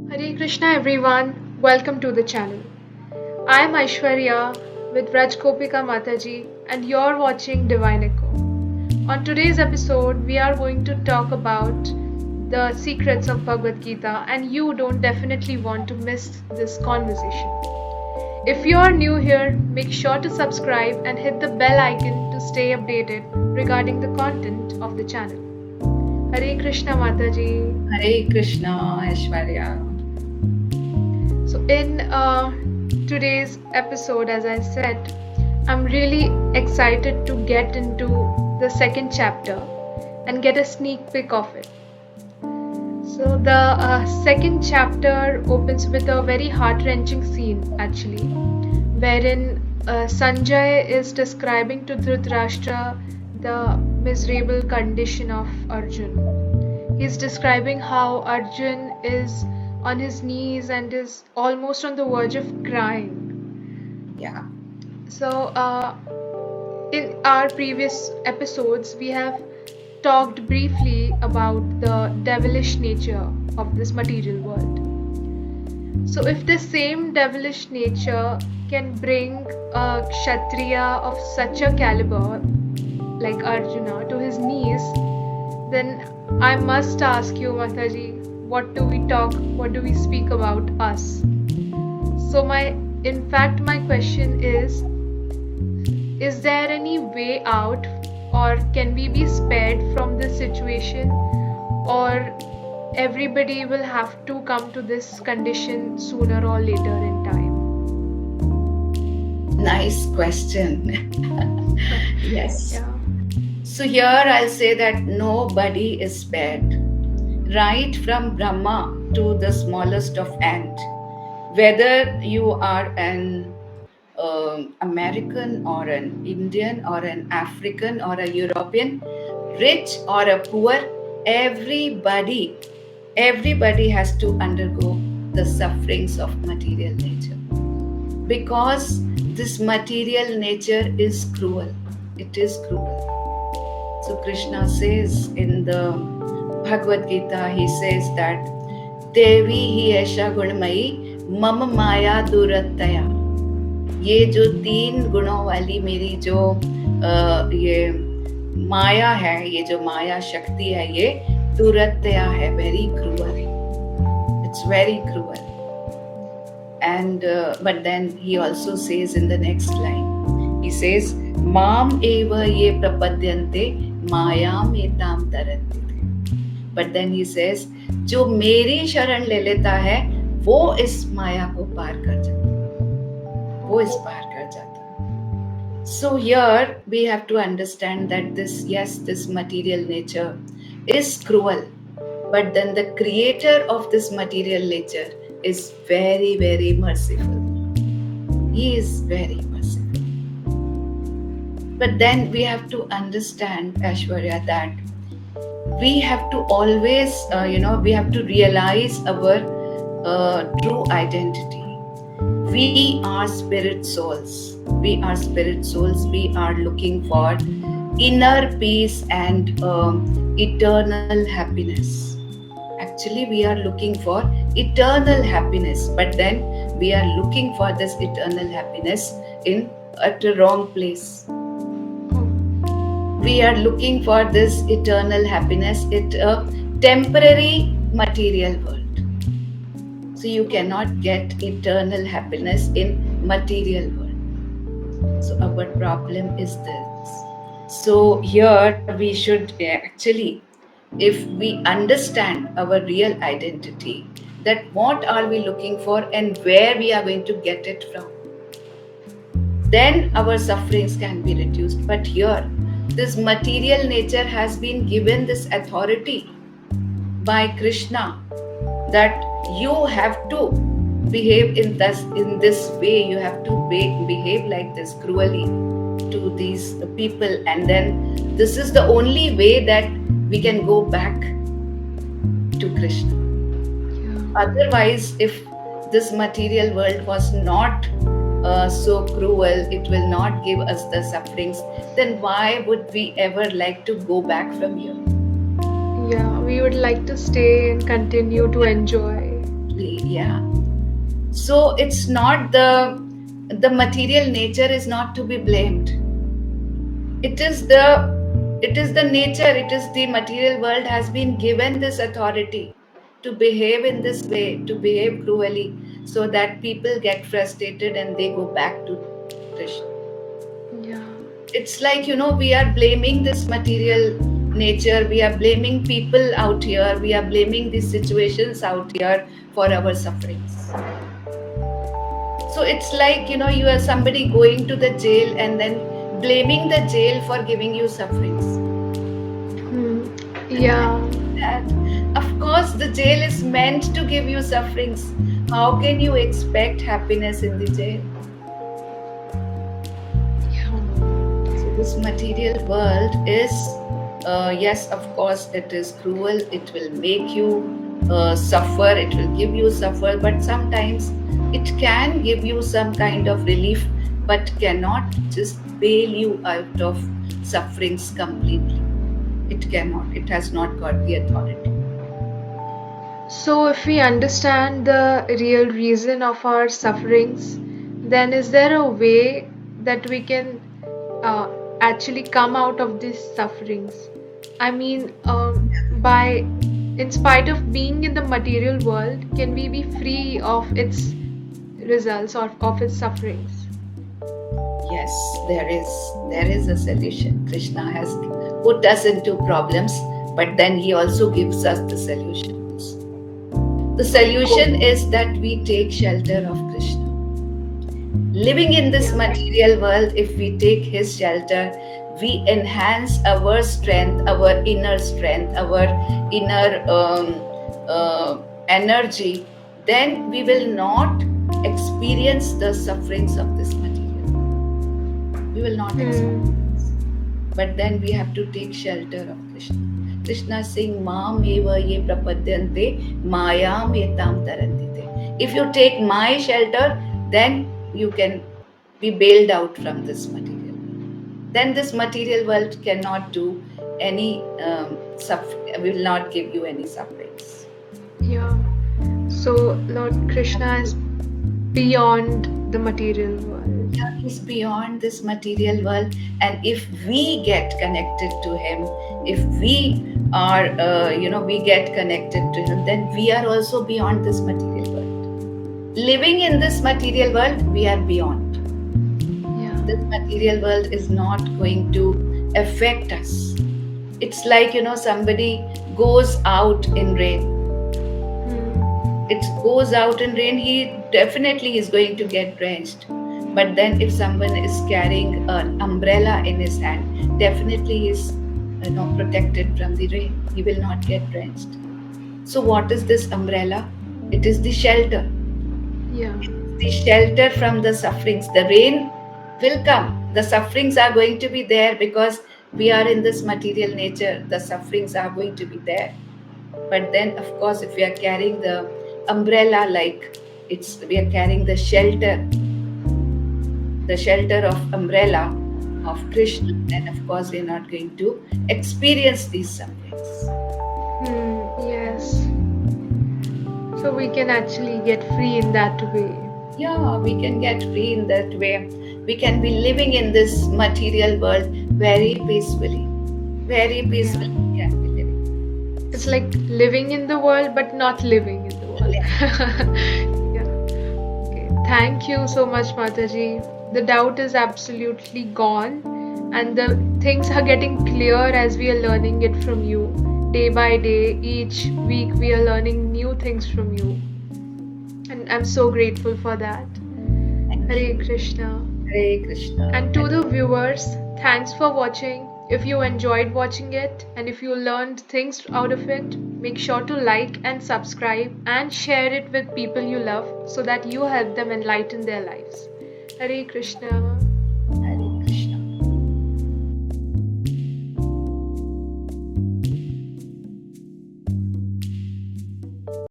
Hare Krishna everyone, welcome to the channel. I am Aishwarya with Rajgopika Mataji and you're watching Divine Echo. On today's episode, we are going to talk about the secrets of Bhagavad Gita and you don't definitely want to miss this conversation. If you are new here, make sure to subscribe and hit the bell icon to stay updated regarding the content of the channel. Hare Krishna Mataji. Hare Krishna, Aishwarya. So, in today's episode, as I said, I'm really excited to get into the second chapter and get a sneak peek of it. So, the second chapter opens with a very heart wrenching scene, actually, wherein Sanjay is describing to Dhritarashtra the miserable condition of Arjun. He's describing how Arjun is on his knees and is almost on the verge of crying. Yeah. So, in our previous episodes, we have talked briefly about the devilish nature of this material world. So, if the same devilish nature can bring a Kshatriya of such a caliber like Arjuna to his knees, then I must ask you, Mataji, what do we speak about us? So my question is there any way out, or can we be spared from this situation, or everybody will have to come to this condition sooner or later in time? Nice question. Yes. Yeah. So here I'll say that nobody is spared. Right from Brahma to the smallest of ant. Whether you are an American or an Indian or an African or a European, rich or a poor, everybody has to undergo the sufferings of material nature. Because this material nature is cruel. It is cruel. So Krishna says in the Bhagavad Gita, he says that Devi hi aisha gunmayi mam maya durataya. ये जो 3 गुणों वाली मेरी जो ये माया है, ये जो माया शक्ति है, ये दुरत्या है, very cruel. It's very cruel. And but then he also says in the next line, he says Mam eva ye prapadyante mayam etam tarante. But then he says जो मेरी शरण ले लेता है वो इस माया को पार कर जाता है, वो इस पार कर जाता है. So here we have to understand that this material nature is cruel, but then the creator of this material nature is very, very merciful. He is very merciful. But then we have to understand, Aishwarya, that we have to always, we have to realize our true identity. We are spirit souls. We are spirit souls. We are looking for inner peace and eternal happiness. Actually, we are looking for eternal happiness, but then we are looking for this eternal happiness at the wrong place. We are looking for this eternal happiness in a temporary material world. So you cannot get eternal happiness in material world. So our problem is this. So here we should actually, if we understand our real identity, that what are we looking for and where we are going to get it from, then our sufferings can be reduced. But here, this material nature has been given this authority by Krishna that you have to behave in this way, you have to behave like this cruelly to these people, and then this is the only way that we can go back to Krishna. Yeah. Otherwise, if this material world was not so cruel, it will not give us the sufferings, then why would we ever like to go back from here? Yeah, we would like to stay and continue to enjoy. Absolutely, yeah. So it's not the material nature is not to be blamed. It is the nature, it is the material world has been given this authority to behave in this way, to behave cruelly, so that people get frustrated and they go back to Krishna. Yeah. It's like, we are blaming this material nature, we are blaming people out here, we are blaming these situations out here for our sufferings. So it's like, you are somebody going to the jail and then blaming the jail for giving you sufferings. Hmm. Yeah. That, of course, the jail is meant to give you sufferings. How can you expect happiness in the jail? Yeah. So this material world is, yes, of course, it is cruel. It will make you suffer. It will give you suffer. But sometimes it can give you some kind of relief, but cannot just bail you out of sufferings completely. It cannot. It has not got the authority. So, if we understand the real reason of our sufferings, then is there a way that we can uh, actually come out of these sufferings? I mean, in spite of being in the material world, can we be free of its results or of its sufferings? Yes, there is a solution. Krishna has put us into problems, but then he also gives us the solutions. The solution is that we take shelter of Krishna. Living in this material world, if we take his shelter, we enhance our strength, our inner energy. Then we will not experience the sufferings of this material. We will not experience. But then we have to take shelter of Krishna. Krishna is saying, Mam eva ye prapadyante, mayam etam tarantite. If you take my shelter, then you can be bailed out from this material world. Then this material world cannot do any will not give you any sufferings. Yeah. So, Lord Krishna is beyond the material world. Yeah, he's beyond this material world, and if we get connected to him, if we are we get connected to him, then we are also beyond this material world. Living in this material world, we are beyond. Yeah. This material world is not going to affect us. It's like, somebody goes out in rain. It goes out in rain, he definitely is going to get drenched. But then if someone is carrying an umbrella in his hand, definitely he is protected from the rain. He will not get drenched. So what is this umbrella? It is the shelter. Yeah. The shelter from the sufferings. The rain will come. The sufferings are going to be there because we are in this material nature. The sufferings are going to be there. But then, of course, if we are carrying the umbrella, like we are carrying the shelter of umbrella of Krishna, then of course we are not going to experience these sufferings. Yes. So we can actually get free in that way. Yeah, we can get free in that way. We can be living in this material world very peacefully. Very peacefully we can be living. It's like living in the world but not living in the world. Yeah. Okay. Thank you so much, Mataji. The doubt is absolutely gone, and the things are getting clear as we are learning it from you. Day by day, each week, we are learning new things from you. And I'm so grateful for that. Hare Krishna. Hare Krishna. And to the viewers, thanks for watching. If you enjoyed watching it and if you learned things out of it, make sure to like and subscribe and share it with people you love so that you help them enlighten their lives. Hare Krishna.